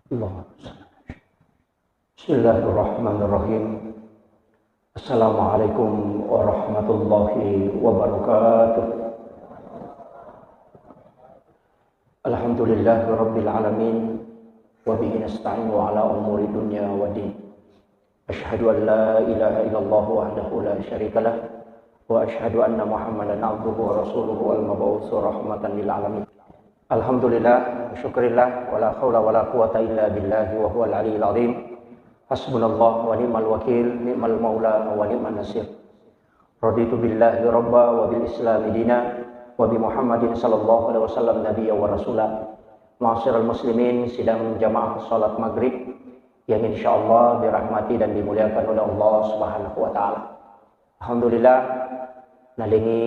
Bismillahirrahmanirrahim. Assalamualaikum warahmatullahi wabarakatuh. Alhamdulillahi rabbil alamin. Wa bihi nasta'inu ala umuri dunya waddin. Asyhadu an la ilaha illallah wahdahu la syarikalah wa asyhadu anna Muhammadan abduhu wa rasuluhu wal mab'uts rahmatan lil alamin. Alhamdulillah, syukurillah, wala haula wala quwata illa billahi wa huwal aliyyil azim. Hasbunallah wa ni'mal wakil, ni'mal maula wa ni'man nasir. Raditu billahi rabba wa bil islami dina wa bi Muhammadin sallallahu alaihi wasallam nabiyya wa rasulah. Ma'asyiral muslimin, sidang jamaah salat maghrib yang insyaallah dirahmati dan dimuliakan oleh Allah Subhanahu wa taala. Alhamdulillah, nalingi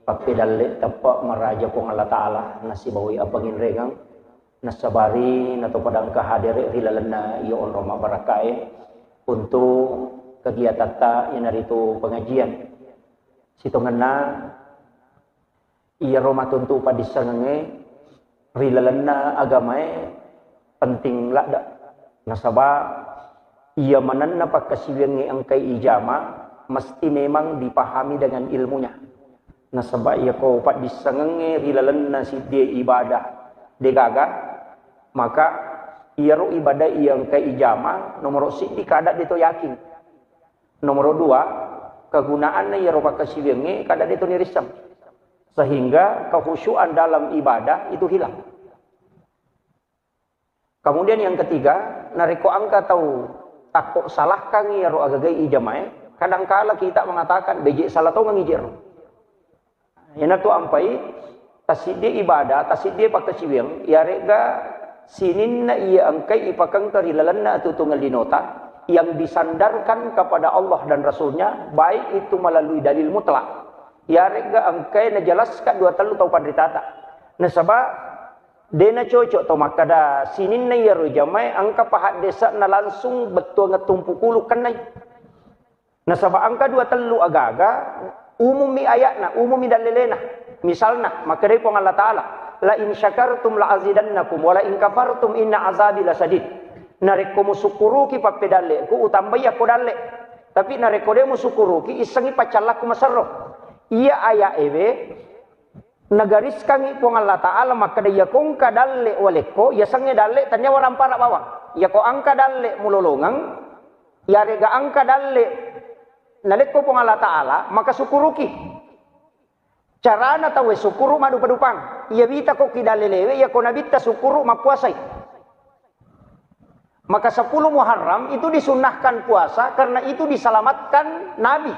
papidalle tapak maraja pong Allah Ta'ala nasibawi apangin regang nasabari nato padang kahadere rilalana iyo on Roma barakae untuk kegiatan ta yang narito pengajian sitonganna iya Roma tuntu padisangenge rilalana agamae penting lada nasaba iya mananna pakasiwengi angkai ijama mesti memang dipahami dengan ilmunya. Nasaba iya ko pat disangenge rilalan na si dia ibadah degaga maka iya ro ibadah yang kai ijama nomor sidi kada dito yakin nomor dua kegunaan iya ro pakasiwenge kada dito nirisam sehingga kekhusyuan dalam ibadah itu hilang. Kemudian yang ketiga nariko angka tahu takut salah kang iya ro agagai ijamae kadangkala kita mengatakan beje salah tau ngijir. Yana tu ampai tasidi ibadah tasidi pakasiweng ya rega sininna ia angkai ipakang karilalanna tu tunggal dinota yang disandarkan kepada Allah dan Rasulnya baik itu melalui dalil mutlak ya rega angkai najelaskan dua telu tau padritata nasaba dena cocok to makada sininna ya rojamai angka pahat desa na langsung betul ngetumpu kulu kenai nasaba angka dua telu agaga umumi ayatna, umumi dalilena. Misalna, maka dari Allah Ta'ala, la in syakartum la azidannakum, wa la in kafartum inna azabi lasadid. Nareko musukuruki papedale, ku utambai aku dale. Tapi nareko de musukuruki isangi pacalaku masarro. Ia ayat ewe, nagariskan ipong Allah Ta'ala, maka dia kong kadale waleko, ia sangi dale, tanya orang para bawang. Ia ko angka dale mulolongang, ia rega angka dale naleko pong Allah Ta'ala maka sukuruki carana tawe sukuru madu padupang iya bita ko kidalelewe iya ko nabita sukuru mapuasay maka 10 Muharram itu disunnahkan puasa karena itu diselamatkan Nabi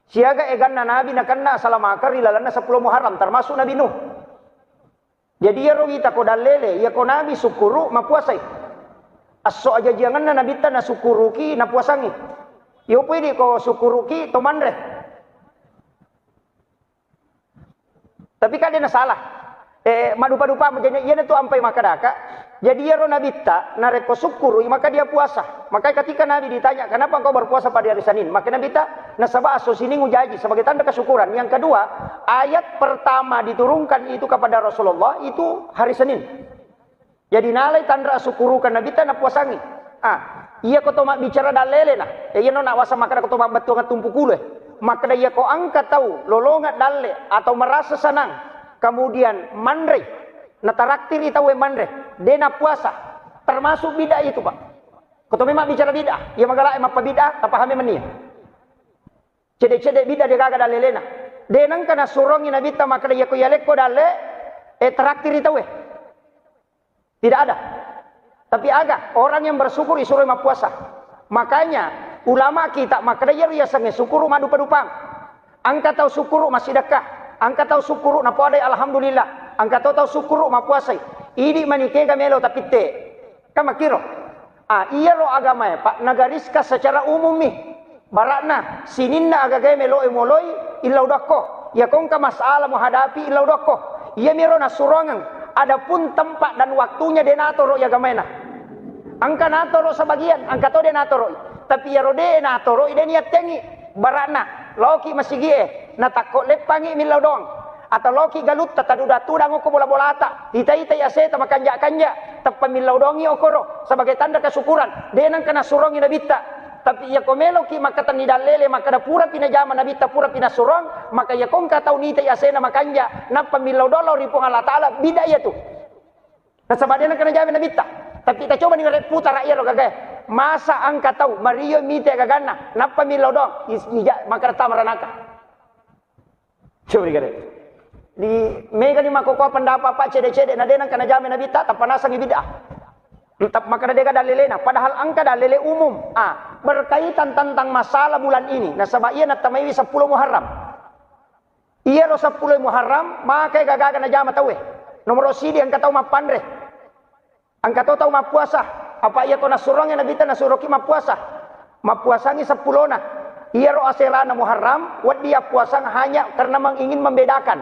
siaga eganna Nabi nakanna salamakar rilalana 10 Muharram termasuk Nabi Nuh jadi ya rawita ko dalele iya ko Nabi sukuru mapuasay aso aja jangan na nabita na sukuruki na puasangi yo pwede ko sukuruki tomandre. Tapi kan dia salah. Madupa-dupa menjadi iya tu ampai makadaka. Jadi ya nabita nareko sukuru maka dia puasa. Maka ketika Nabi ditanya, "Kenapa engkau berpuasa pada hari Senin?" Maka Nabi ta nasaba aso sini ngujaji sebagai tanda kesyukuran. Yang kedua, ayat pertama diturunkan itu kepada Rasulullah itu hari Senin. Jadi nalai tanda sukuru kan Nabi ta na puasangi. Iya ko tomak bicara dalele na. Iya no nak wasa makada ko tomak betul ngatumpu kule. Maka iya ko angkat tahu lolongat dalle atau merasa senang. Kemudian mandre. Nataraktir itawe mandre. Dena puasa. Termasuk bidah itu pak. Ko memang bicara bidah. Iya magala emang bidah tapahame menia. Cedek-cedek bidah dia kagak dalele na. Denang kana surongi nabita maka iya ko yalek ko dalle traktir itawe. Tidak ada. Tapi agak orang yang bersyukur disuruh puasa. Makanya ulama kita makanya dia sange syukur madu padupang. Angka tahu syukur masih dekat. Angka tahu syukur na podai alhamdulillah. Angka tahu syukur ma puasai. Ini manike gamelo tapi te. Kama kiro. Iya lo agama ya Pak nagariska secara umum nih. Barakna sininna agak melo emoloi illa udakko. Ya kong ka masalah menghadapi illa udakko. Iya miro na surangan. Adapun tempat dan waktunya dia natoro ya gamena. Angka natoro sebagian, angka to dia natoro. Tapi ya rode natoro ide niat tengi barakna. Loki masih gie, na takut lepangi milau dong. Atau loki galut tataduda tudang ko bola-bola ata. Ita-ita ya seta makanja-kanja. Tapamilaw dongi okoro sebagai tanda kesyukuran. Denang kana surongi nabita. Tapi ya komelo ki makatan nidalele makada pura pinajama nabita pura pinasurong maka ya kong katau nita ya sena makanja napamilaw dolo ripong Allah Ta'ala bidaya tu. Nasabadena kana jami nabita. Tapi kita coba nih putar rakyat lo kagak. Masa angka tahu Mario mite kagana napamilaw dong makada tamaranaka. Coba dikare. Di mega ni makoko pendapat pak cede-cede nadena kana jami nabita tapanasang ibidah. Tetap maka deka dalilena padahal angka dalile umum. Berkaitan tentang masalah bulan ini. Nasabah ia natamawi 10 Muharram. Ia ro 10 Muharram maka gagaga na jama tawe. Nomor sidi angka tahu mapandre. Angka tahu mapuasa. Apa ia kona surongnya nabita nasuroki mapuasa. Mapuasangi 10 na. Ia ro aserana Muharram wad dia puasang hanya karena ingin membedakan.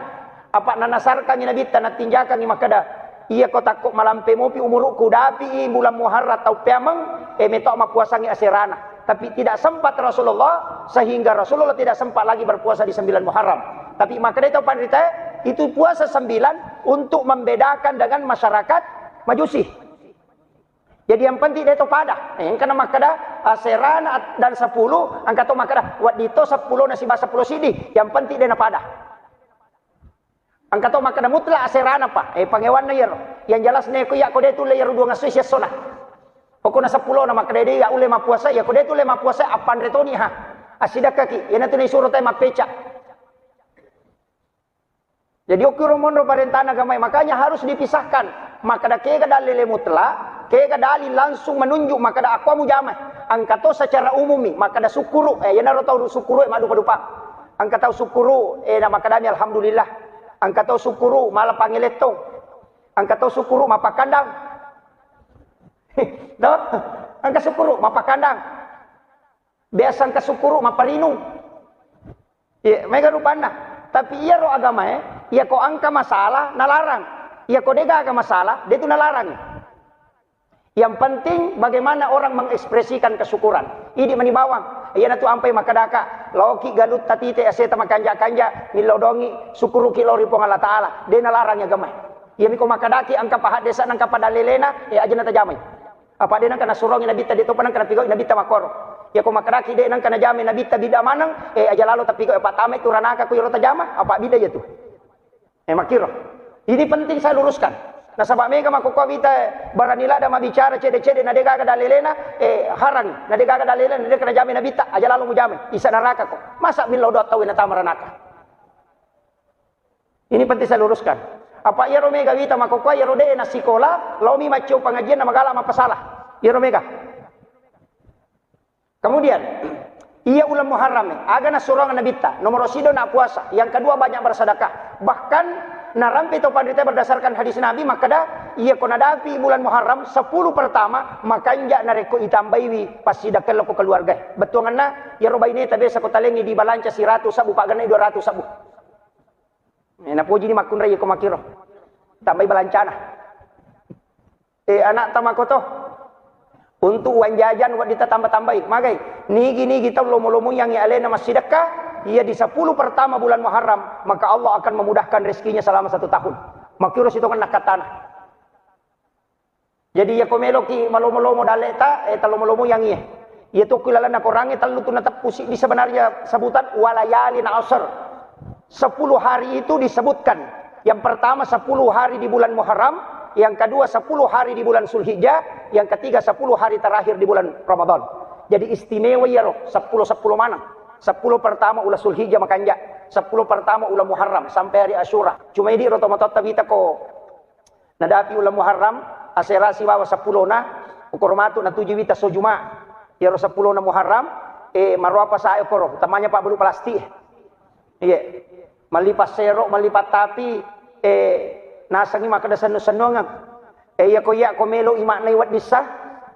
Apa nanasarkan nabita natinjakan ni makada ia ko takut malampe mopi umurku dapi bulan Muharram atau piamang metok mapuasangi aserana. Tapi tidak sempat Rasulullah sehingga Rasulullah tidak sempat lagi berpuasa di 9 Muharram. Tapi maka dia tahu pandita itu puasa 9 untuk membedakan dengan masyarakat Majusi. Jadi yang penting dia tahu pada. Karena makada aserana dan 10 angka tahu makada wadito 10 nasi bahasa 10 sidi. Yang penting dia na pada. Angka to makada mutlak aserana pa pangewan na yero yang jelas ne ko ya ko detu le yero dua ngasih sona pokona 10 na makada de ya ule mapuasa ya ko detu le mapuasa apan retoni ha asida kaki yana tu ni suruh tay mapeca. Jadi okuro monro parentana gamai makanya harus dipisahkan makada kega dalile mutlak kega dalil langsung menunjuk makada aku mujamah angka to secara umumi makada syukuru yana ro tau syukuru madu padupa angka tau syukuru na makada alhamdulillah. Angka tahu sukuru malah pangiletong. Angka tahu sukuru mapakandang. Dah, angka sukuru mapakandang. Biasa angka sukuru maparinung. Ya, mega rupana. Tapi ia ro agama ia ko angka masalah nalarang. Ia ko dega agama masalah, dia tu nalarang. Yang penting bagaimana orang mengekspresikan kesyukuran. Ini manibawang. Ia natu ampai makadaka. Loki galut tatite aseta makanja-kanja. Milodongi sukuru kilori pong Allah Ta'ala. Dia nalarang ya gamay. Ia miko makadaki angka pahat desa angka padalelena. Aja nata jamay. Apa dia nangka nasurongin nabita dito panang kana pigo nabita makoro. Ia ko makadaki dia nangka na jamay nabita bida manang. Aja lalu tapi ko patame turanaka ko yoro tajama. Apa bida ya tu. Makiro. Ini penting saya luruskan. Nasabak mega makoko bita baranila ada mabicara cede-cede na dega dalilena harang na dega dalilena na dega jamin nabita aja lalu mujamin isa neraka kok masa bilau dot tawin na tamaranaka. Ini penting saya luruskan. Apa ia mega bita makoko ia rode na sikola lomi macio pengajian na magala mapasalah ia mega. Kemudian ia ulam Muharram aga na surangan nabita nomor sido na puasa yang kedua banyak bersedekah bahkan narampi to pandita berdasarkan hadis Nabi makada ia konadapi bulan Muharram 10 pertama makanja nareko itambaiwi pasidakal ko keluarga betuanganna ya roba ini tabe sa kotalengi di balanca 100 sabu pagana 200 sabu na puji ni makun ray ko makiro tambay balancana anak tamakoto untuk uang jajan wat dita tambah-tambahin magai nigi tahu lomo-lomo yang alena masidakah ia di 10 pertama bulan Muharram maka Allah akan memudahkan rezekinya selama 1 tahun. Makirus itu kan nakatana. Jadi ya komelo ki malomo-lomo daleta talomo-lomo yang ia. Ia tu kilalan na korangi talu tu natap pusik di sebenarnya sebutan walayalin asr. 10 hari itu disebutkan. Yang pertama 10 hari di bulan Muharram, yang kedua 10 hari di bulan Zulhijjah, yang ketiga 10 hari terakhir di bulan Ramadan. Jadi istimewa ya roh 10 mana? 10 pertama ulah Zulhijjah makanja, 10 pertama ulah Muharram sampai hari Asyura. Cuma ini rotomotot tabita ko nadapi ulah Muharram aserasi bawa 10 na ukurmatu na 7 wita so Juma. Ya ro 10 na Muharram marwapa sa ko tamanya pak bulu plastik. Iya. Malipas sero, malipat tapi nasangi makada sanu-sanungan. Ya ko ya komelo imak na iwat disah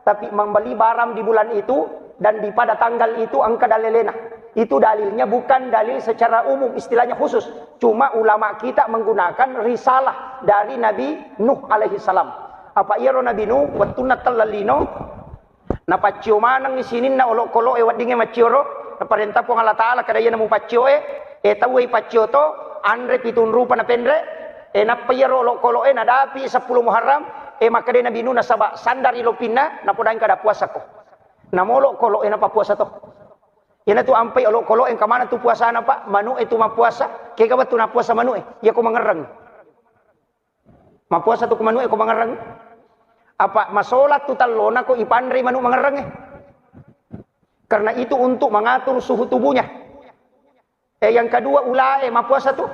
tapi membeli barang di bulan itu dan di pada tanggal itu angka dalilena. Itu dalilnya bukan dalil secara umum, istilahnya khusus. Cuma ulama kita menggunakan risalah dari Nabi Nuh alaihi salam. Apa iro Nabi Nuh watuna talalino na pacio manang isinin na olok-kolo ewat dinge macioro na parenta po Allah Ta'ala kada yana mo pacio tawai pacio to andre pitun rupa na pendre na payero lo kolo na dapi 10 Muharram maka de na binuna saba sandar ilo pinna na podain kada puasa ko na molo kolo na pa puasa to ina tu ampai olo kolo kamana tu puasa na pa manu itu mapuasa kaya ba tu na puasa manu ya ko mangarang mapuasa tu ko manu ko mangarang apa masolat tu talona ko ipandre manu mangarang karena itu untuk mengatur suhu tubuhnya yang kedua ulae mapuasa tu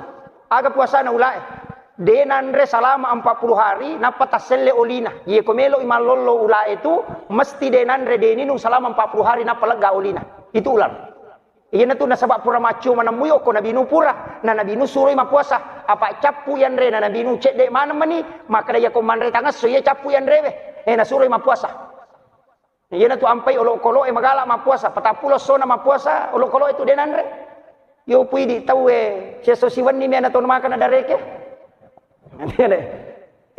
aga puasa na ulae denandre selama 40 hari napa taselle olina ye komelo imalollo ulae itu mesti denandre deninung selama 40 hari napa lega olina itu ular iya na tu nasabak pura macho manamuyo ko nabinu pura na nabinu suruh mapuasa apa capu yan re na nabinu cek dek mana mani maka daya ko manre tangas so ye capu yan re na suruh mapuasa iya na tu ampai olo kolo magala mapuasa patapulo so na mapuasa olo kolo itu denandre yo pui di tau seso siwan ni mena ton makan ada reke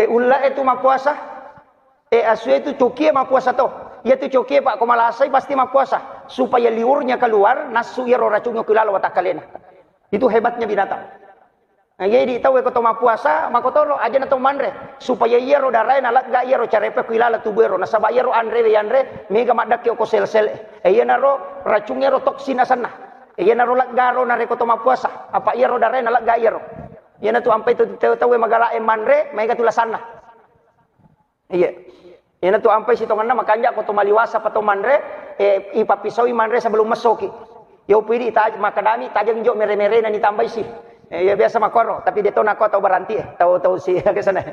ulla itu mapuasa asu itu cokie mapuasa to ia tu cokie pak komalasai pasti mapuasa supaya liurnya keluar nasu iro racunnya kilalo watakalena itu hebatnya binatang jadi tahu ko to mapuasa makotoro aja na to manre supaya iro darai na latga iro carepe kilala tubero nasaba iro andre yanre mega madak ko sel-sel iya naro racunnya ro toksin sana iya naro latgaro na re ko to mapuasa apa iro darai na latga iro iya na tu ampai tu tahu magala manre mega tulasana iya iya na tu ampai sitonganna makanja ko to maliwasa pa to manre ipapisawi manre sebelum masoki yo pidi taj makadami tajang jo mere-mere na ditambay si ya biasa makoro tapi dito nako tahu baranti tahu si ke sana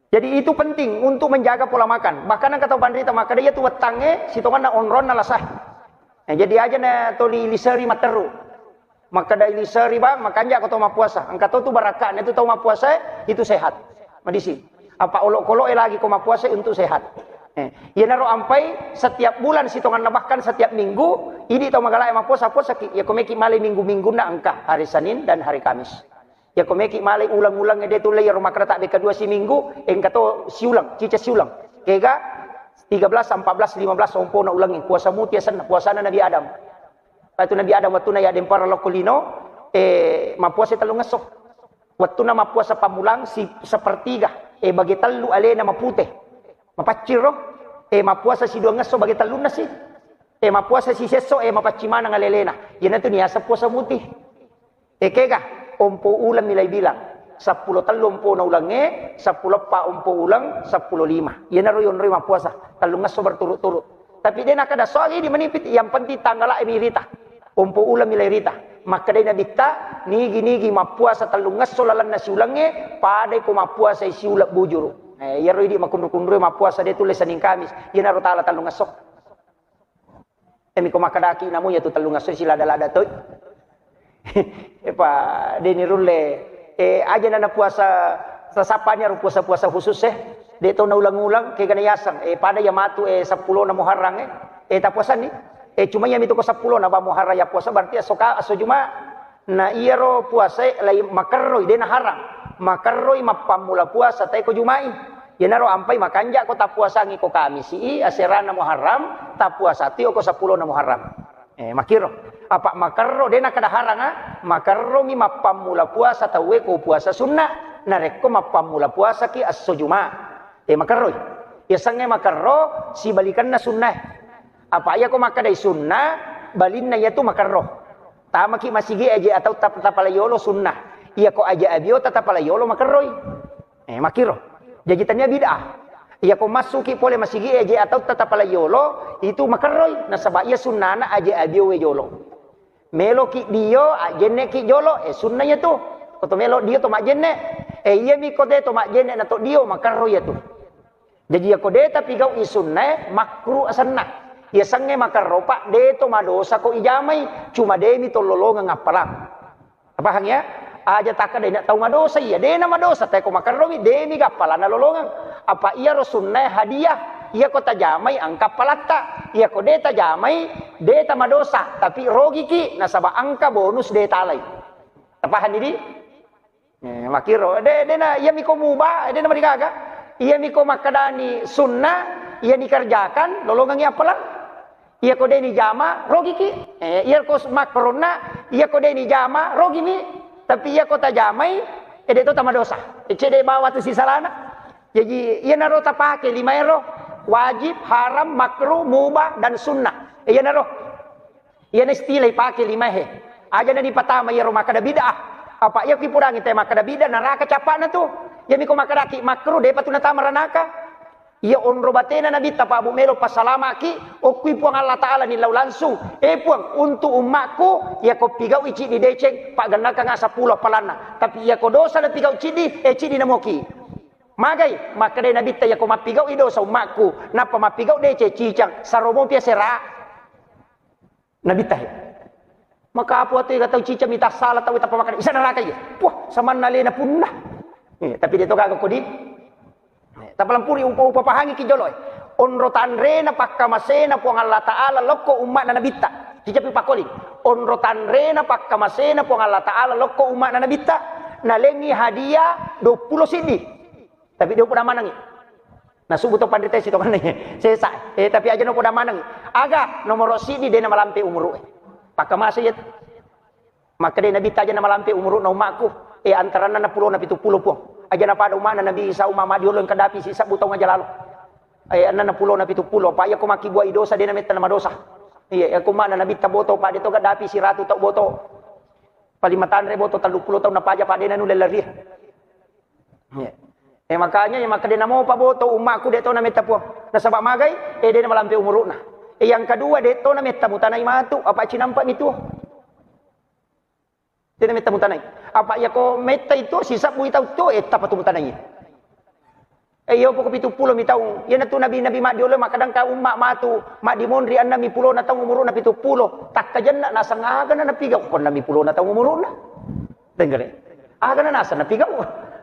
jadi itu penting untuk menjaga pola makan bahkan kata bandrita maka dia tu wetange sitonganna onron na lasah jadi aja na to liseri materu maka dari liseri bang makanya ko to mapuasa angka to tu baraka na tu tahu mapuasa itu sehat medisi apa olok-kolok lagi ko mapuasa untuk sehat ya naro ampai setiap bulan sitongan bahkan setiap minggu ini tau magala mapuasa ya komeki malai minggu-minggu na angka hari Senin dan hari Kamis ya komeki malai ulang-ulang ede tu layar makra tak kedua si minggu engka to siulang cica siulang kega 13 14 15 ompo na ulangi puasa mutia sana puasana Nabi Adam patu Nabi Adam waktu na ya dempara lokolino mapuasa talung ngasok waktu na mapuasa pamulang si sepertiga bagi talu alena maputih mapaciro mapuasa si dua ngaso bagi talu nasi mapuasa si seso mapacimana ngalelena yan tu niya sa puasa mutih kega ompo ulang nilai bilang 10 talumpo na ulange 10 pa ompo ulang 10 5 yan ro yon ro mapuasa talu ngaso berturut-turut tapi dia nakada soalnya di menipit yang penting tanggal emirita ompo ulang nilai rita maka dia nabikta nigi mapuasa talu ngaso lalan nasi ulange pada ko mapuasa isi ulap bujuru ya ro di makundru-kundru mapuasa dia tulis saning Kamis ya naro tala talu ngaso mi ko makadaki namu ya tu talu ngaso sila lada toy pa deni rulle aja na puasa sasapanya ru puasa-puasa khusus de to na ulang-ulang kay ganayasang pada ya matu 10 na Muharram tapuasan ni cuma ya mito ko 10 na ba Muharram ya puasa berarti asoka aso juma na iro puasa lay makarroy de na haram makarroy mapamula puasa tay ko jumai yanaro ampai makanja ko tapuasangi ko Kamisi aserana Muharram tapuasa ti ko 10 na Muharram makiro apa makarro de na kadaharanga makarro mi mapamula puasa tawe ko puasa sunnah narek ko mapamula puasa ki aso juma makarroy yasange makarro si balikan na sunnah apa ya ko makadai sunnah balin na yatu makarro tama ki masigi aja atau tapalayolo sunnah iya ko aja abio tapalayolo makarroy makiro jajitannya bid'ah iya ko masuki pole masigi aja atau tapalayolo itu makarroy nasaba iya sunnana aja abio we jolo melo ki dio ajenne ki jolo sunnahnya tu koto melo dio to majenne iya mi kode to majenne na to dio makarroy ya tu jadi ya kode tapi gau isunna makruh asanna ya sange makarro pak de to madosa ko ijamai cuma de mi to lolonga ngapalang apa hangnya aja takkan de nak tahu madosa ya de na madosa tay ko makarro de mi gapala na lolongan apa iya ro sunnah hadiah iya ko tajamai angka palata iya ko de tajamai de ta madosa tapi rogi ki nasaba angka bonus de talai tapahan didi makiro de na iya mi ko muba de na marigaga iya mi ko makadani sunnah iya dikerjakan lolongan ya apalang iya ko de ni jama rogi ki iya ko makrona Iya ko ni jama, rogi mi. Tapi iya ko ta jamai, dia to tama dosa. Cede bawa tu si salana. Jadi iya naro ta pakai 5 euro. Wajib, haram, makruh, mubah dan sunnah. Iya naro. Iya na istilay pakai 5 he. Aja na di patama iya ro makada bid'ah. Apa iya kipurangi te makada bid'ah neraka capa na tu. Ya mi ko makada ki makruh de patuna tama ranaka. Iya onro batena nabi tapa abu melo pasalama ki o kui puang Allah Taala ni lau langsung puang untuk umatku ya ko pigau ici di deceng pak ganaka nga 10 palana tapi ya ko dosa na pigau cidi cidi na moki magai maka de nabi ta ya ko mapigau i dosa umatku napa mapigau dece cicang saromo pia sera nabi ta maka apa tu kata cicang minta salah tahu apa makan isa neraka ya wah saman nalena punna tapi dia to kagak kodi tapalampuri upa pahangi ki joloy onro tanrena pakka masena puang Allah Taala lokko umat na nabita dijapi pakoli onro tanrena pakka masena puang Allah Taala lokko umat na nabita nalengi hadiah 20 sidi tapi dia udah manangi na subuh to pandite sito kan sesa tapi aja no udah manangi aga nomor sidi de na malampe umuru pakka masayat maka de nabita aja na malampe umuru na umakku antarana na 10 na 70 puang aja na pada umana Nabi Isa umama diulo yang kadapi sisa butong aja lalu anna na 10 na 70 pa ya ko makibua idosa de na meta na madosa ya ko mana Nabi taboto pa dito kadapi si ratu ta boto palimatan re boto 30 tahun na paja pa de na nulalari makanya ya maka de na mo pa boto umaku de to na meta po nasaba magay de na malampi umuro na yang kedua de to na meta mutanay matu apa cinampa mito Tidak meta mutanay. Apa ya ko meta itu sisa bu itau to tapa tu mutanay. Yo poko 70 mitau. Ya na tu nabi mak diolo makadang ka umma matu mak dimonri anna mi pulo na tang umuro na 70. Tak kajan na nasangaga na napigaw kon na mi pulo na tang umuro na. Dengar. Aga na nasa napigaw.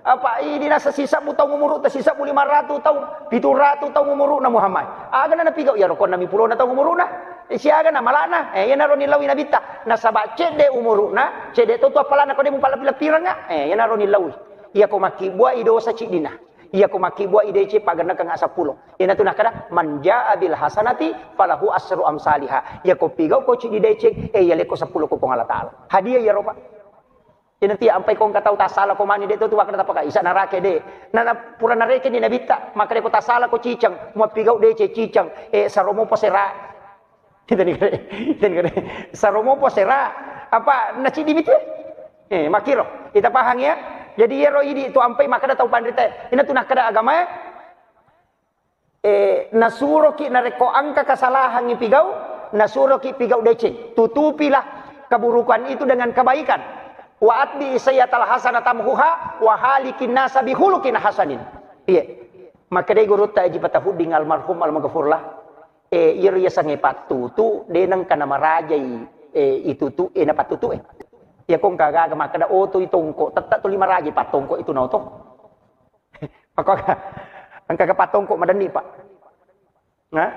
Apa ini nasa sisa bu tau umuro ta sisa bu 500 tau 700 tau umuro na Muhammad. Aga na napigaw ya kon na mi pulo na tang umuro na. Siaga na malana yan na ron nilawi na bita nasaba cede umuruna cede to apala na ko de mo pala pilapira nga yan na ron nilawi iya ko makibua ido sa cidina iya ko makibua ide ci pagana kang 10 yan na to nakada manja abil hasanati falahu asru amsalihah iya ko pigaw ko cidi dece yale ko 10 ko pangala taala hadiah ya ropa yan ti ampay kong kataw tasala ko mani dito tuwa kada paka isa narake de na pura nareke ni nabita maka ko tasala ko cicang mo pigaw dece cicang sa romo pasera Saromo po sera apa nasi dimit makiro kita pahang ya jadi yero ini itu ampai maka datau pandita ina tu nakada agama nasuro ki nareko angka kesalahan ipigau nasuro ki pigau dece tutupilah keburukan itu dengan kebaikan wa atbi sayyatal hasanatamhuha wa halikin nasa bihulukin hasanin iya maka de guru ta jipatahud ding almarhum almaghfurlah iro ya sange patutu denang kana marajay itu tu na patutu ya kung kaga makada oto itongko tatta to 5 raji patongko itu na to ang kagapatongko madani pa nga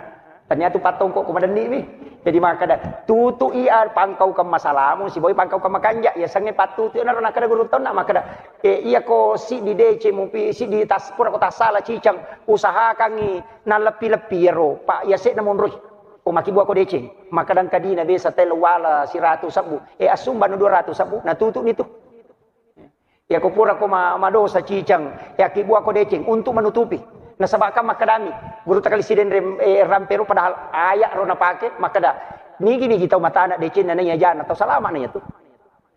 tanya tu patongko ko madani mi jadi makada tutu iar pangkau ka masalamu si boy pangkau ka makanja ya sange patutu na ron kada guruton na makada iya ko si di dece mupi si di tas pura ko tasala cicang usaha kangi na lepi-lepi ro pak ya se na monroy o makibuah ko dece makadang kadina besa telwala si 100 sabu asumba no 200 sabu na tutu nito ya ko pura ko madosa cicang ya kibuah ko dece untuk menutupi nasabaka makadami guru takali siden rampero padahal ayak ro na pake makada nigi tahu mata anak dece na nya jana atau salama na tu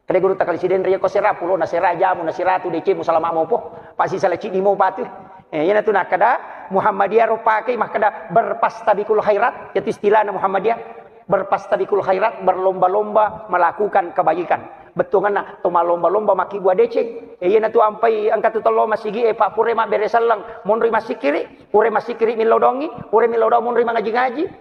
kada guru takali siden ria ko sera pulo na sera jamu na siratu dece mo salama mo po pasti salah cidi mo patu yana tu nakada Muhammadiyah ro pake makada berpastabikul khairat yaitu istilah na Muhammadiyah berpastabikul khairat berlomba-lomba melakukan kebaikan betul kan to malomba-lomba makibua deceng yana tu ampai angkat tu tolo masigi pak pure ma beresalang monri masikiri pure masikiri milodongi pure milodo monri mangaji-ngaji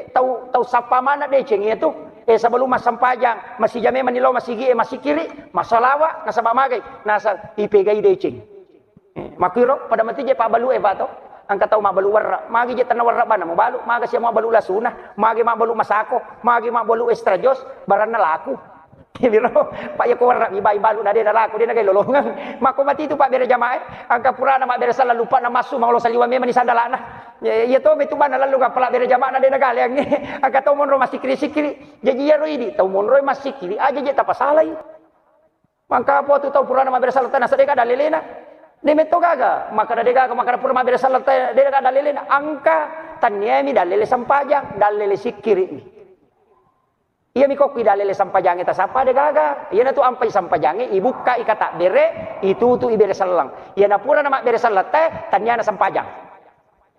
tau sapa mana deceng ya tu sebelum masampajang masih jame manilo masigi masikiri masalawa nasaba magai nasa ipegai deceng makiro pada mati je pak balu bato angkat tau mabalu warra magi je tanah warra bana mabalu maga siya mabalu lasuna magi mabalu masako magi mabalu estrajos barana laku biro pak ya ko warra ibai balu na de na laku de na kay lolongan mako mati itu pak bere jamaah angka purana ma bere sala lupa na masu manglo saliwa me manisandalana Ya to betu bana lalu ka pala bere jamaah na de nagali ang aga to monro masih kiri jadi ya ro ini to monro masih kiri aja je tapa salai maka po tu to purana mabere salata na sadeka dalilena de meto gaga maka gaga maka purana mabere salata de gaga dalilena angka tanyemi dalile sampajang dalile sikiri iya mi koki dalile sampajang eta sapa de gaga iya na tu ampai sampajang ibuka ikata bere itu tu ibere salang iya na purana mabere salata tanyana sampajang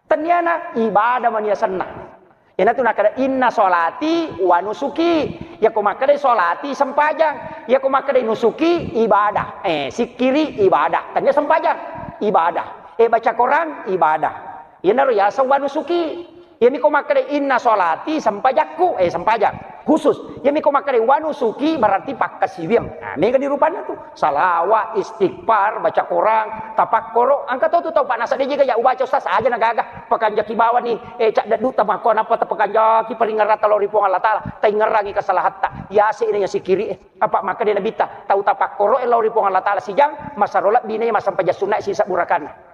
tanyana ibadah mania senang. Ina tu nakada inna solati wa nusuki. Ya ko makade solati sempajang. Ya ko makade nusuki ibadah. Sikiri ibadah. Tanya sempajang ibadah. Baca Quran ibadah. Ina ro ya wa nusuki. Ya mi ko makade inna solati sempajakku. Sempajang khusus. Ya mi ko makade wa nusuki berarti pakasibiang. Nah, ini kan dirupanya tuh. Salawat, istighfar, baca Quran, tapakkuro. Angka tu tahu pak nasa dia juga ya ubaca ustaz aja nagagah. Pakanjaki bawa nih cak dadu tamakon apa tapakanjaki paling ngarata lori pong Allah taala. Tai ngerangi kesalahan tak. Ya si ini si kiri apa maka dia nabita tahu tapakkuro lori pong Allah taala sijang masarolat bine masam pajasuna sisa burakan.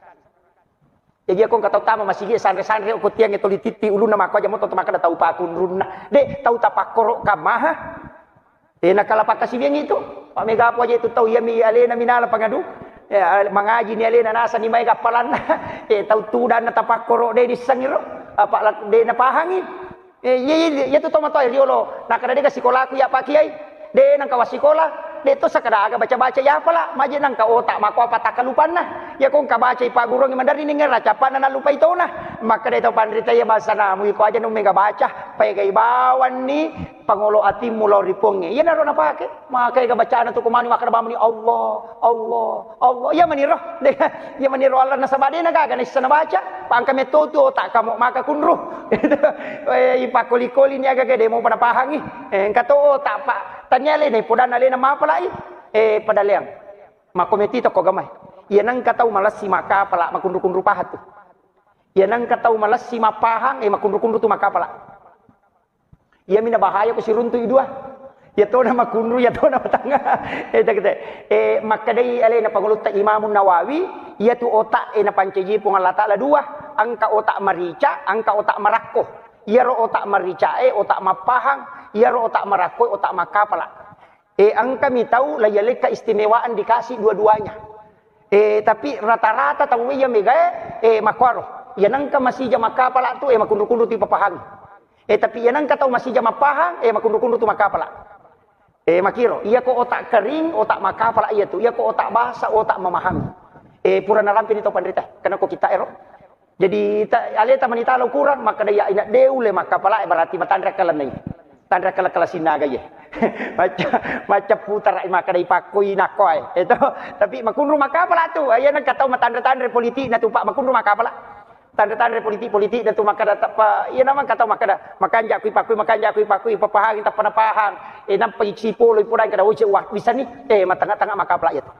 Jadi aku kata utama masih dia sandre aku tiang itu lititi ulu nama aku aja mau tahu makan tahu pakun runna dek tahu tapakkuro kamaha nakala pakasi biang itu pak mega apa aja itu tahu ya mi alena minala pangadu mengaji ni alena nasa ni mai kapalan tahu tudan tapakkuro de disangiro apa de na pahangi ya tu tomato riolo nakada de sekolah aku ya pak kiai de nang kawas sekolah Dito sa kadaga baca-baca ya pala maji nang ka otak mako apa takalupan na ya kung kabaca ipagurong mandari ning racapan na lupa ito na maka dito pandrita ya basa na mo ko aja nung mega baca pay kay bawan ni pangulo atim mulo ripong yan na ro na pake maka kay bacaan to kumani maka ba ni Allah ya maniro ya maniro Allah na sabade na gaganis sa nabaca pang kami toto otak kamo maka kunro ipakuli-kuli ni aga gede mo panapahangi kato otak pa tanyali ni pudan ali na mapalai padaliang makometi to kogamay yan ang kataw malas si makapala makundu-kundu pahat to yan ang kataw malas si mapahang makundu-kundu to makapala yan minabahaya ko si runto idua ya to na makundu ya to na matanga makadai ali na panguluta Imam Nawawi ya tu otak na panceji pong Allah Taala dua angka otak marica angka otak marakko ya ro otak marica otak mapahang ia ro otak marakoy otak makapala ang kami tahu layalik keistimewaan dikasih dua-duanya tapi rata-rata tahu iya mega makwaro yan ang ka masih makapala tu makundu-kundu ti papahang tapi yan ang ka tahu masih mapahang makundu-kundu tu makapala makiro iya ko otak kering otak makapala iya tu iya ko otak bahasa otak memahami pura narampin itu pandrita karena ko kita jadi alita manita lo kurang maka daya ina deule makapala berarti matandra kalanay tanda kala sinaga ye macam putar maka dai pakoi nakoy itu tapi makunru makapala tu ayan nagkataw matandra-tandra politik na tupa makunru makapala tanda-tanda politik dan tu maka pa iya naman kataw makada makanja kui pakui papahang ta panapahang nam pagsipo loy pudan kada uci wa bisa ni matanga-tanga makapala itu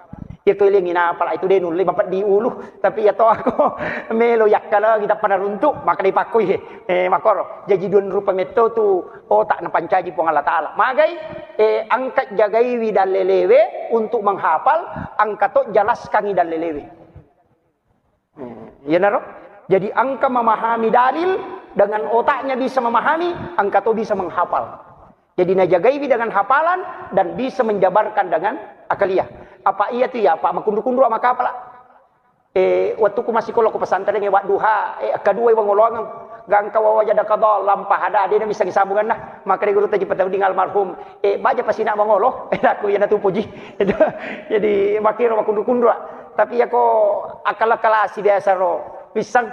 ya keliling ina pala itu denul 5 di ulu tapi ya to ako melo yakala kita panaruntuk maka dipakui makoro jadi dun rupa meto tu otak na pancaji pong Allah Taala magai angkat jagai widal lelewe untuk menghafal angkat to jelas kangi dan lelewe ya naro jadi angka memahami dalil dengan otaknya bisa memahami angkat to bisa menghafal jadi najagai dengan hafalan dan bisa menjabarkan dengan akaliah apa iya tu ya pak makundu-kundu sama kapala waktu ku masih kalau ku pesantren wak duha kedua wang ngolongang gang kawawa jada kadal lampah ada dia bisa disambungan nah maka dia guru taji patau ding almarhum baca pasina mangolo aku ya natu puji jadi makiro makundu-kundu tapi ya ko akal-akal si biasa ro pisang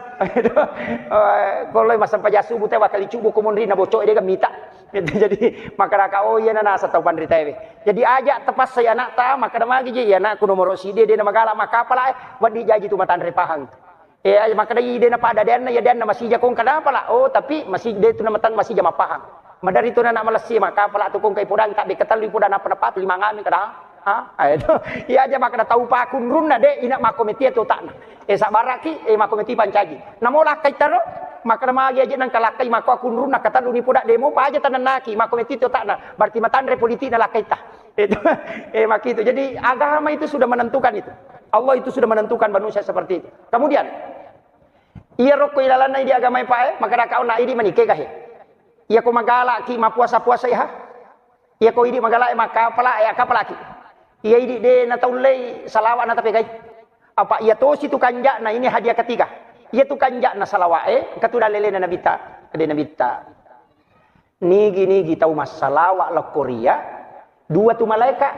kalau masa pajasu bute wakali cubu komundi na bocok dia kan mita jadi makaraka iya na nasa tau pandrita jadi ajak tepas saya anak ta maka magi je ya nak kuno moro si dia na magala makapala wadi jaji tu matan repahang maka dai dia na pada dan ya dan masih jakong kada pala tapi masih dia tu na matan masih jama pahang madari tu na malasi makapala tu kong kay pudang tak diketal li pudan apa dapat 5 ngami kada itu iya aja maka tahu pakun runna de ina makometi tu takna sabaraki makometi pancaji namola kay taro maka magi aja nang kalakai maka akun runna kata duni pudak demo pa aja tanan naki makometi tu takna berarti matandre politik na lakai ta itu maka itu jadi agama itu sudah menentukan itu Allah itu sudah menentukan manusia seperti itu kemudian Iya roko ilalana di agama pa maka kau na idi manike kah. Iya ko magala ki mapuasa-puasa ya. Iya ko idi magala maka pala ya kapala ki. Iya idi de na taulay salawat na tapi kay. Apa iya to situ kanja na ini hadiah ketiga. Iya tu kanja na salawae katuda lele na nabita. Kade nabita. Nigi tahu masalah lo Korea. Dua tu malaikat.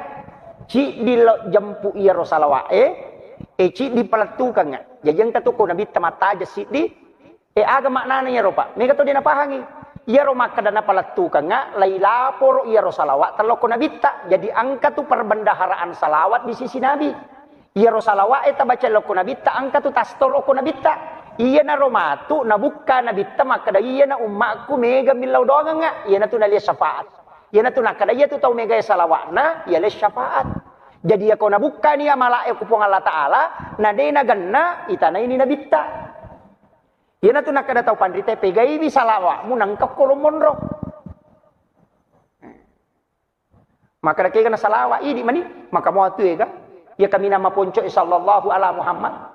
Ci di jampu iya ro salawae. Ci di pelatukan nga. Jajang tatuko nabi tamata aja si di. Aga maknanya ya ro pak. Mega to di napahangi. Iya ro maka dana pelatukan nga. Laila poro iya ro salawat. Terloko nabita. Jadi angka tu perbendaharaan salawat di sisi nabi. Iya ro salawat baca loko nabita. Angka tu tastor loko nabita. Iya na romatu na buka na bitta makada iya na ummaku mega milau doang nga iya na tu na liya syafaat iya na tu nakada iya tu tau mega salawat na iya liya syafaat jadi ako na buka niya malae ko pong Allah Ta'ala na de na ganna ita na ini na bitta iya na tu nakada tau pandrite pegay bi salawat mo nang kapkolomonro maka kaya na salawat ini mani maka mo atu ega iya kami nama ponco sallallahu ala Muhammad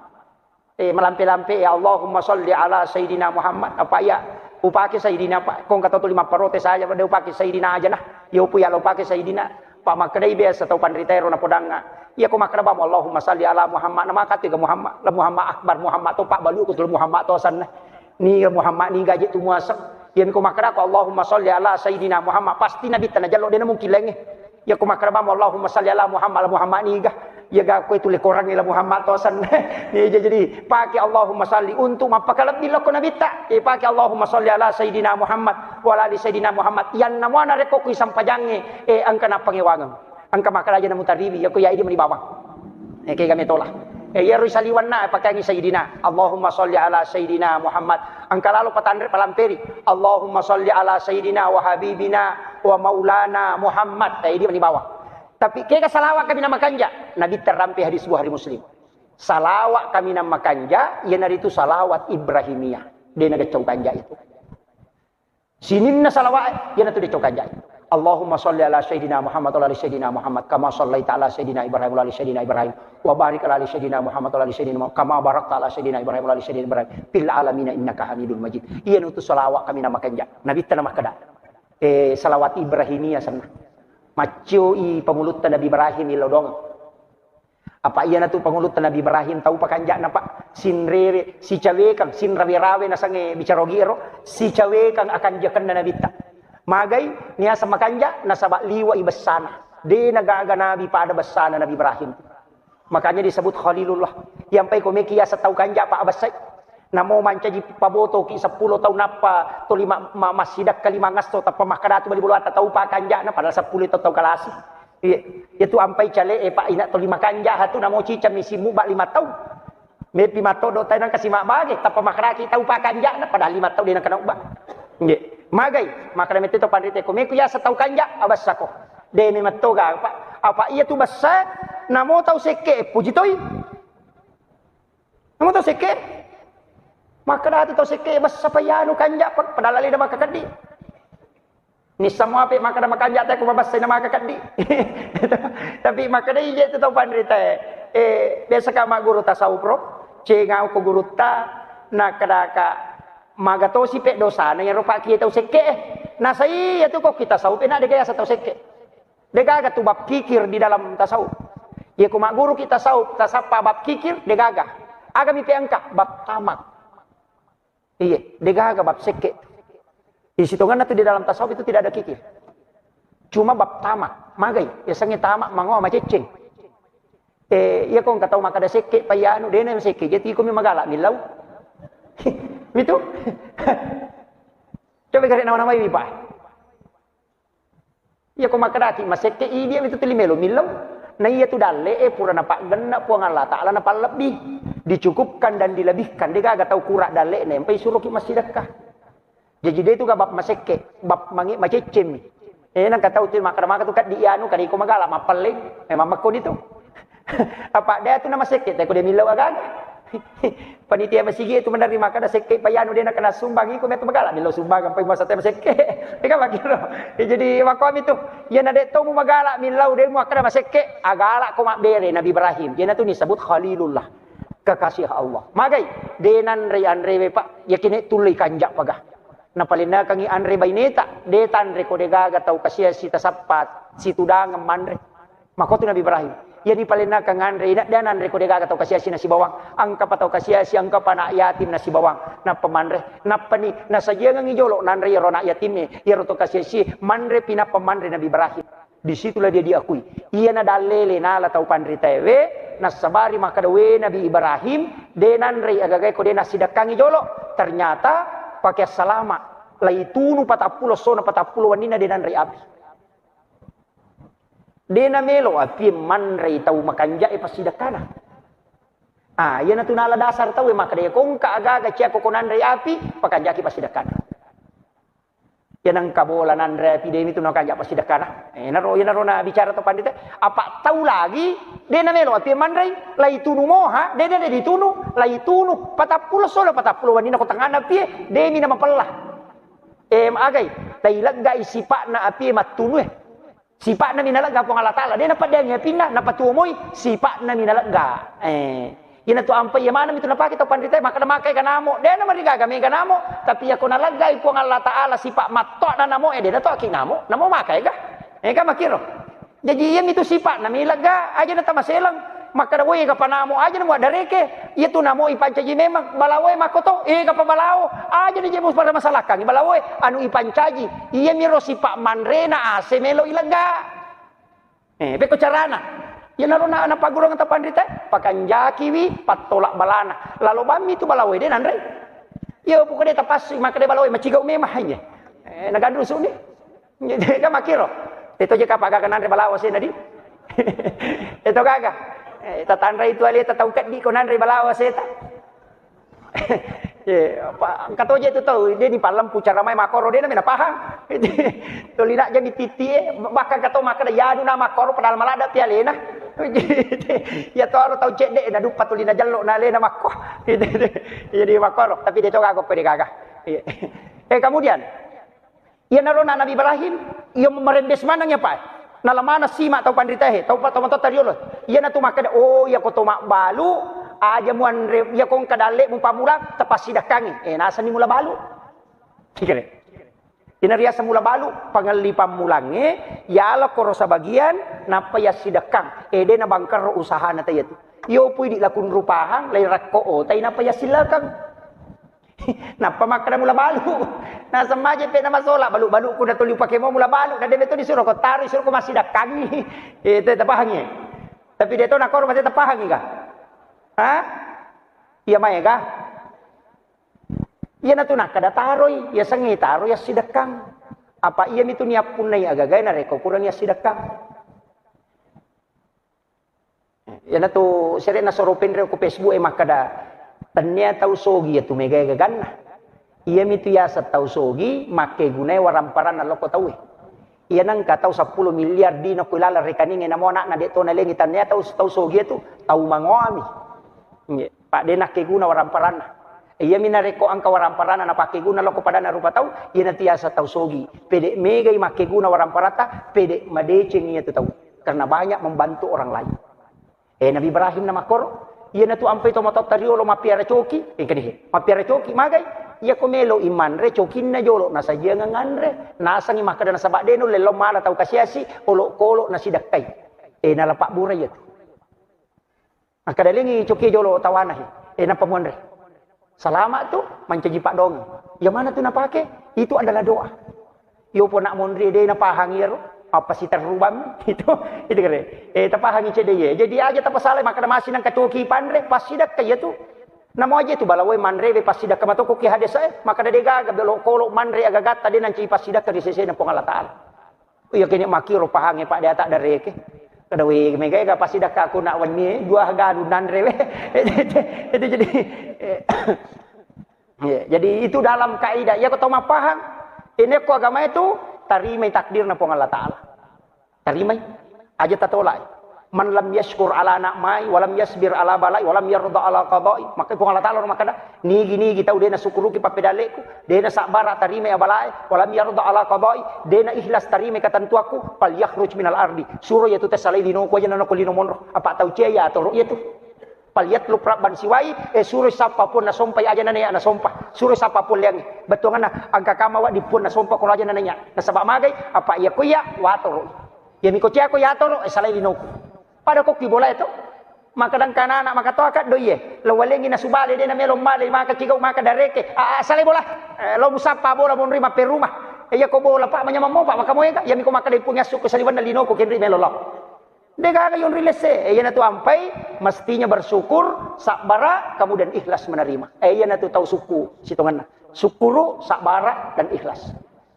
melampi-lampi ya Allahumma sholli ala Sayyidina Muhammad apa ya upaki Sayyidina pak kong kata tu 5 parote saja pada upaki Sayyidina aja nah ya upu ya upaki Sayyidina pak makadai biasa tau pandritero na podanga ya ko makada ba Allahumma sholli ala Muhammad nama kata ga Muhammad la Muhammad akbar Muhammad to pak balu ko tu Muhammad to san ni Muhammad ni gaji tu muasab ya ko makada ko Allahumma sholli ala Sayyidina Muhammad pasti nabi tanah jalo de na mungkin lenge ya ko makada ba Allahumma sholli ala Muhammad ni ga ya ga ko itu le korang ila Muhammad tosan ni jadi pakai Allahumma salli untuk mapakalat di loko nabita pakai Allahumma salli ala Sayyidina Muhammad wa ala Sayyidina Muhammad yan namana reko ku sampajange angka na pangiwangan angka makalaja na mutaribi ya ko ya idi mani bawang kay kami tola ya risaliwan na pakai Sayyidina Allahumma salli ala Sayyidina Muhammad angka lalu patandre palamperi Allahumma salli ala Sayyidina wa habibina wa maulana Muhammad idi mani bawang. Tapi kaya salawat kami nama kanja. Nabi terampi hadis Bukhari Muslim. Salawat kami nama kanja. Ia nari itu salawat Ibrahimiyah. Dia naga cau kanja itu. Sinin na salawat. Ia natu dia cau kanja itu. Allahumma salli ala Sayyidina Muhammad wa ala Sayyidina Muhammad. Kama sallaita ala Sayyidina Ibrahim wa ala Sayyidina Ibrahim. Wa barik ala Sayyidina Muhammad wa ala Sayyidina Muhammad. Kama barakta ala Sayyidina Ibrahim wa ala Sayyidina Ibrahim. Fil alamina innaka hamidul majid. Ia natu salawat kami nama kanja. Nabi nama kada. Salawat Ibrahimiyah sana. Macio i pangulutan Nabi Ibrahim ilodong. Apa iya na tu pangulutan Nabi Ibrahim tahu pakanja na pak sinrere si cawe kang sinrawe-rawe na sange bicarogiro si cawe kang akan jakan na nabita. Magay niya sa makanja na sa liwa ibasana. De nagaga Nabi pada basana Nabi Ibrahim. Makanya disebut Khalilullah. Yang pay kumikiya sa tau kanja pa abasay. Namo manca di paboto ki 10 tahun napa to 5 masidak ka 5 ngasto ta pamakadatu bali bulata tau pa kanja na pada 10 tahun kalasi itu ampai cale pak ina to 5 kanja hatu namo cicam misimu ba 5 tahun me 5 tahun do tanan kasi mabage ta pamakaraki tau pa kanja na pada 5 tahun dina kana uba nge magay makana meto to pandite ko me kuya sa tau kanja abas sako de me matoga apa iya tu basa namo tau seke pujitoy namo tau seke maka dati tau seke bas sapayano kanja padalali na makakadi ni semua pe maka na makanja tay kumabas na makakadi tapi maka dai je to pandrita biasa ka maguru tasawuf pro cengau ko guru ta na kadaka magatosi pe dosa na yaro pa kita tau seke na sai itu kok kita tasawuf na de kaya sa tau seke de gaga tu bab kikir di dalam tasawuf ya ko maguru kita tasawuf tasapa bab kikir de gaga aga mi pe angka bab tamak. Iya, degaga bab seke. Isitongan itu di dalam tasawuf itu tidak ada kikir. Cuma bab tamak, magay. Biasanya tamak mango maceceng. Iya kong katau maka ada seke payano dena seke. Jadi ko mi magala milaw. Mito. Coba kare nama-nama ibi pa. Iya ko makadaki maseke dia itu tilimelo milaw. Na iya tu dalle pura napak genna puang Allah Ta'ala napak lebih dicukupkan dan dilebihkan dia gak tahu kurak dalle ne sampai suruh ki masih dekah jadi dia tu gak bab maseke bab mangi macecem nang kata util maka tu kat dianu kan iko magala mapaling memang makon itu apa dia tu nama seke ko dia milau agak panitia masigi itu menerima kada seke payanu dia nak kena sumbang iko metu magala milau sumbang sampai masa teh seke dia kan bakiro jadi makom itu ya nade to mu magala milau dia mu kada maseke agala ko mak bere Nabi Ibrahim dia tu disebut Khalilullah kekasih Allah. Magai denan re andre pak yakini tulai kanjak pagah. Na palina kangi andre baineta detan re ko degaga tau kasih si tasapat si tudang mandre. Makotu Nabi Ibrahim. Yani palina kang andre dan andre ko degaga tau kasih si nasi bawang. Angka patau kasih si angka pana yatim nasi bawang. Na pemandre na pani na saja ngi jolo nanre rona yatim ya roto kasih si mandre pina pemandre Nabi Ibrahim. Disitulah dia diakui. Ia na dalele na la tau pandri tewe nasabari maka dawe Nabi Ibrahim denan rei agagai ko dena sidakangi jolo ternyata pakai salama laitunu 40 sona 40 wanina denan rei api dena melo api man rei tau makanja e pasidakana yana tunala dasar tau maka de kong ka agaga cia ko konan rei api pakanjaki pasidakana yanang kabola nandre epidemi tu nakajak pasidakana naro na bicara to pandita apa tahu lagi dena melo api mandrai lai tunu moha dena de ditunu lai tunu 40 solo 40 wanina ko tangana api demi nama pelah agai tai lagga isipa na api matunu sipa na minalagga ko Allah taala dena padanya pinna na patumoy sipa na minalagga ina tu ampai ya mana itu napake to pandita maka makai kanamo dena marigaga me kanamo tapi ako nalagay po ang Allah taala sipa matto na namo dena to akinamo namo makai ka ka makiro jadi yan itu sipa na milaga aja na tamaselang maka dawoy ka panamo aja na mo dareke itu namo ipancaji memang balawoy makoto ka pabalao aja na jemos para masalakang balawoy anu ipancaji iya miro sipa manrena ase melo ilaga beko carana yan naroon na napagurang ang tapandita pakanjakiwi patolak balana lalo bami itu balaway din andre yo po kade tapas makade balaway machigaw me mahanya nagaduso ni ka makiro ito je kapaga kanan re balawas na di ito kaga tatanra itu ali tatawkat di ko nan re balawas eta katoje itu tahu dia di palam pucara mai makoro dia na pahang tolina jadi titi bahkan kato makada yadu na makoro padahal malada pialena ya toro tau cek dek na dupa tulina jallo na lena makko jadi makoro tapi dia coba aku pede gagah kemudian ia narona Nabi Ibrahim ia merembes manangnya pak nalamana sima tau pandritahe tau tariolo ia na tu makada ya ko tomak balu aja muan ya kong kadale mu pamulang tepas sidakangi nasa ni mula balu kikire inaria semula balu pangali pamulange ya ala korosa bagian napa ya sidakang de na bangkar usaha na tayat yo pui di lakun rupahang lai rakko tay napa ya silakan napa makada mula balu na samaje pe na masola balu ko na tuli pake mo mula balu na debeto disuruh ko taru suruh ko masidakangi itu tapahangi tapi deto na koro masih tapahangi ka iya may ka iya na to nakada taroy iya sangi taroy ya sidakang apa iya mito niya punay agagay na reko kurang ya sidakang iya na to sire na soropin reko Facebook makada tanya tau sogi ya tumegay gagan na iya mito ya sa tau sogi make gunay waramparan na loko tau iya nang katau 10 milyar di na kulala rekaning na mo na dito na lengitan niya tau sogi ito tau mangoami Pak denak keguna waramparana. Iya minareko angka waramparana na pakeguna loko pada na rupa tau. Iya tiasa tau sogi. Pede mega makeguna waramparata. Pede madeceng iya tu tau. Karena banyak membantu orang lain. Nabi Ibrahim nama koro. Iya na tu ampai to matot tariolo mapiara coki. Kadihe. Mapiara coki magai. Iya komelo iman re cokin na jolo. Nasa jangan re. Nasang imakada na sabak deno. Lelo mala tau kasiasi. Olok-kolok na sidakay. Nalapak buray itu. Kadalingi coki jolo tawanah napamuan re salamat tu mancaji pak dong yang mana tu napake itu adalah doa yo po nak mondre de napahangir apa si terubam itu kare tapahangi cede ye jadi aja tapasale maka masih nang katoki pandre pasidak kaya tu namo aja tu balawai mandre be pasidak kamatoko ki hadesa maka de gaga belo kolo mandre agagat tadi nanci pasidak ke sese na pongala taala ya kini makiro pahangi pak dia tak dareke kadawi mega pasti dah aku nak wani dua gadu nandre itu jadi itu dalam kaidah ya kau tahu paham ini ko agama itu tarimai takdir na pong Allah taala tarimai aja tatolai man lam yashkur ala na'mai walam yasbir ala balai walam yarda ala qada'i maka pong Allah taala makada nigi kita udah na sukuruki papedaleku dena sabar tarimai abalai walam yarda ala qada'i dena ikhlas tarimai katantuaku fal yakhruj minal ardi suruh yaitu tasalai dino ko jana ko lino monro apa tau cia ya atau ru'ya tu palyatluk rabban siwai suruh siapapun na sompai aja nanya na sompah suruh siapapun yang betul ngana angka kama wa dipun na sompah ko aja nanya na sabak magay apa iya kuya watoro ya miko cia ko yatoro salai linoko pada ko kibola itu maka dan kanana maka toakat doye lo walengi na subale de na melo male maka cigau maka dareke salai bola lo musapa bola mon rima per rumah iya ko bola pak manyamamo pak maka moega ya miko maka de punya suku saliban na linoko kenri melo lo dega yung rilese iya na tu ampai mestinya bersyukur sakbara kemudian ikhlas menerima iya na tu tahu suku sitongan syukuru sakbara dan ikhlas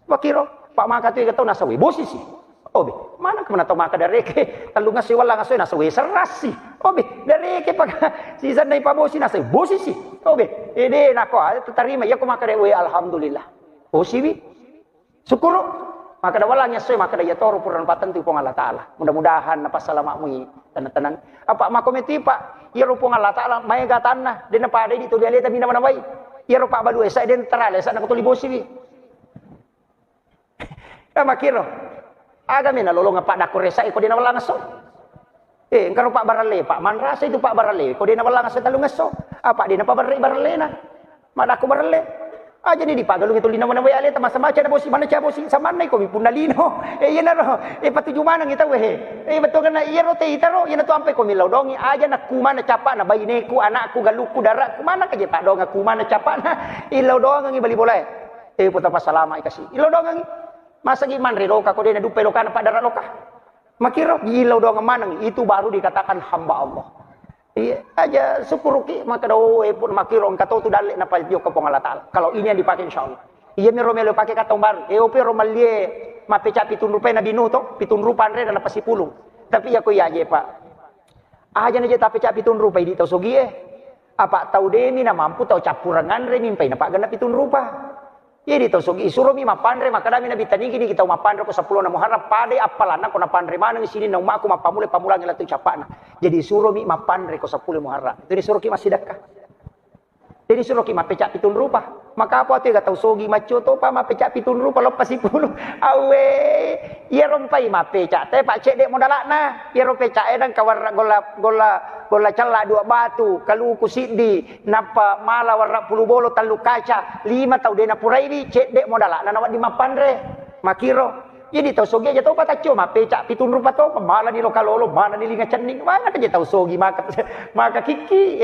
makiro pak maka tu ikatau nasawi bosi sih obe mana kemana tau maka dareke talunga si wala ngasoy nasawi serasi obe dareke pak sisan na ipabosi nasawi bosi sih obe ide nako terima ya ko maka dewe alhamdulillah bosi wi syukuru maka da walanya soy maka da yatoro puran patentu pong Allah taala mudah-mudahan napa salamakmu tenang-tenang apa makometi pak ya rupong Allah taala may gatanna den pa ade dito dialeta bina bay ya rupa balu esa den terale sa nakutuli bosi wi ya makiro aga mina lolong pak dakor esa ko den wala ngaso engkaro pak barale pak manrasa itu pak barale ko den wala ngaso talung ngaso apa den pa barale na madako barale aja ni dipagalung itu lina mana wale ta masama cha bosi mana cha bosi samanay ko punalino iya na ro patuju mana kita we betul kana iya ro te itaro iya na tu ampe ko milaw dongi aja na kumana capa na bayineku anakku galuku darakku mana ka je pak dong kumana capa na ilaw dong ngi bali boleh puta pasalama ikasi ilaw dong ngi masa gi man reloka ko de na dupe loka na pak darak loka makiro ilaw dong mana itu baru dikatakan hamba Allah. Iya aja syukuruki maka doe pun makiro engkau tu dalek napa dio ke Allah taala. Kalau ini yang dipakai insyaallah. Iya mi romelo pakai kata baru. Ope romalie mapeca pitun rupai nabi nuh to, pitun rupan re dan apa sipulung. Tapi ya ko ya je Pak. Aja na je tapi cap pitun rupai di tau sogie. Apa tau demi na mampu tau capurangan re mimpai na pak gana pitun rupa. Iya di tau sogi suruh mi mapandre maka dami nabi tani gini kita mapandre ko 10 na muharram pade apalana ko na pandre mana di sini na umaku mapamule pamulang latu capana. Jadi suruh mi mapandre ko 10 muharram. Jadi suruh ki masih sedekah. Jadi suruh ki mapecak pitun rupa. Maka apa tu tau sogi maco to pa mapecak pitun rupa lepas 10. Awe iya rompai mapecak te pak cek dek modalakna. Iya rompecak dan kawar gola cala dua batu kalau ku siddi napa mala warna puluh bolo talu kaca 5 tau dena purairi cek dek modala na nawat di mapandre makiro jadi tau sogi aja tau pata cuma pecak pitun rupa tau mala di lokalolo mana di linga cening mana aja tau sogi maka kiki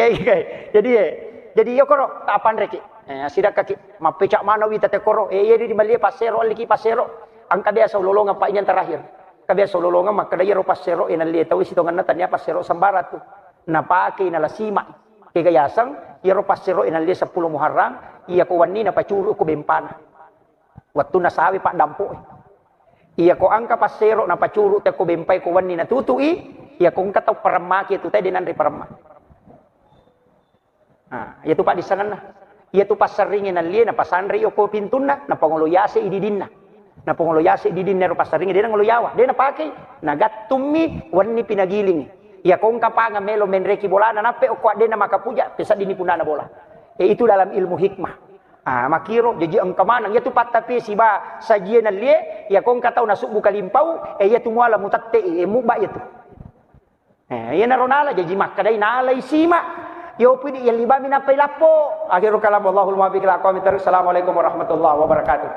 jadi yo koro tak pandre ki sidak kaki mapecak mana wi tate koro ye di malia pasero liki pasero angka biasa lolongan pak yang terakhir kabiasa lolongan maka dia ro pasero ina lia tau sitongan natanya pasero sambarat tu na pakai na lasima kegayasang iro pasero inalia 10 muharram iya ko wanni na pacuru ko bempana waktu na sawi pak dampo iya ko angka pasero na pacuru te ko bempai ko wanni na tutui iya ko ngkataw paramaki tu te dinan ri parama iya tu pak disangan na iya tu pasaringin na lia na pasanri ko pintuna na pangoloyase ididinna na pangoloyase ididinna ro pasaringin dina ngoloyawa dina pakai na gatumi wanni pinagiling ya kong kapanga melo menreki bola na nape o kwade na makapuja pesa dini punana bola itu dalam ilmu hikmah makiro jadi ang kamanang ya tu patapi siba sajian lie ya kong katau nasuk buka limpau ya tu muala mutatte muba ya tu ya naronala jadi makadai nala isima yo pudi ya libami na pelapo akhirul kalam Allahul muwaffiq ila aqwamit thariq. Assalamualaikum warahmatullahi wabarakatuh.